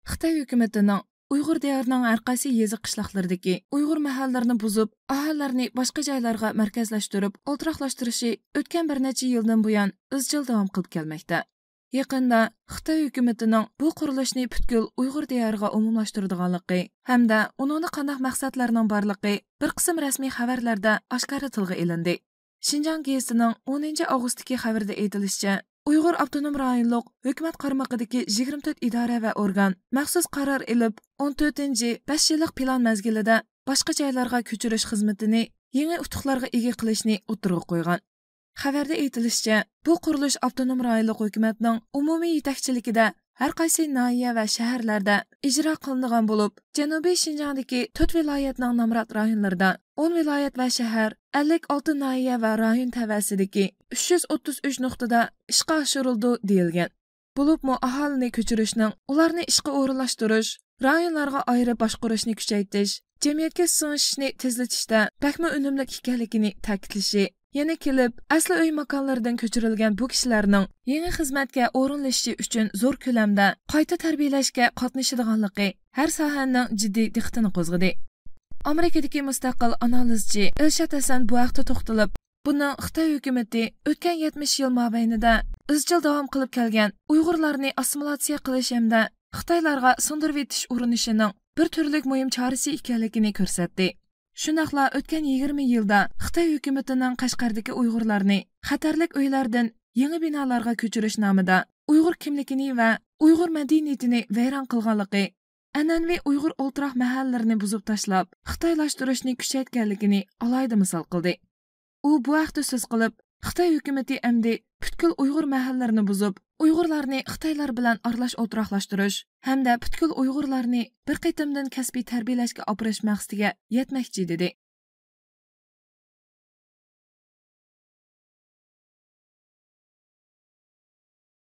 Xitoy hukumatining Uyg'ur diyarining har qaysi yezi qishloqlaridagi Uyg'ur mahallalarni buzib, aholilarni boshqa joylarga markazlashtirib, o'ltiraqlashtirishi o'tgan bir necha yildan buyon izchil davom qilib kelmoqda. Yaqinda Xitoy hukumatining bu qurilishni butkul Uyg'ur diyariga umumlashtiradiganligi hamda uning qanday maqsadlarning borligi bir qism rasmiy xabarlarda oshkora tilga ilindi. Xinjiang gazetining 10 avgustdagi xabarida aytilishicha, Uyg'ur Avtonom rayonluq hukumat qarmog'idagi 24 idora va organ maxsus qaror ilib 14-5 yillik plan mezgilida boshqa joylarga ko'chirish xizmatini yangi utuqlarga ega qilishni o'tirg'a qo'ygan. Xabarda aytilishicha, bu qurilish Avtonom rayonluq hukumatning umumiy yetakchiligida har qaysi nahiya va shaharlarda ijro qilingan bo'lib, Janubiy Xinjiangdagi 4 viloyatning nomrod rayonlarida 10 viloyat va shahar, 56 nahiya va rayon tavasidagi 333 nuqtada ishga oshirildi deyilgan. Bo'libmi aholini ko'chirishning, ularni ishga o'rinlashtirish, rayonlarga ayirib boshqarishni kuchaytirish, jamiyatga singishni tezlatishda bakma unumli ekanligini ta'kidlashi, yana kelib asli uy makonlaridan ko'chirilgan bu kishilarning yangi xizmatga o'rinlashishi uchun zo'r ko'lamda qayta tarbiyalashga qatnashadiganligi har sohaning jiddiy diqqatini qo'zg'adi. Amerikadagi mustaqil analizchi Elshad Hasan bu haqda to'xtalib, buni Xitoy hukumati o'tgan 70 yil mobaynida izchil davom qilib kelgan Uyg'urlarni assimilyatsiya qilish hamda Xitoylarga singdirib etish urinishining bir turlik muhim chorasi ekanligini ko'rsatdi. Shunaqla o'tgan 20 yilda Xitoy hukumatining Qashqardagi Uyg'urlarni xatarlik uylardan yangi binolarga ko'chirish nomida Uyg'ur kimligini va Uyg'ur madaniyatini vayron qilganligi, an'anaviy Uyg'ur o'ltiroq mahallalarni buzib tashlab, xitoylashtirishni kuchaytganligini alohida misol qildi. U bu haqda so'z qilib, Xitoy hukumati endi butkul Uyg'ur mahallalarni buzib, Uyg'urlarni Xitoylar bilan aralash o'ltiraqlashtirish hamda butkul Uyg'urlarni bir qitimdan kasbiy tarbiyalashga opirish maqsadiga yetmoqchi dedi.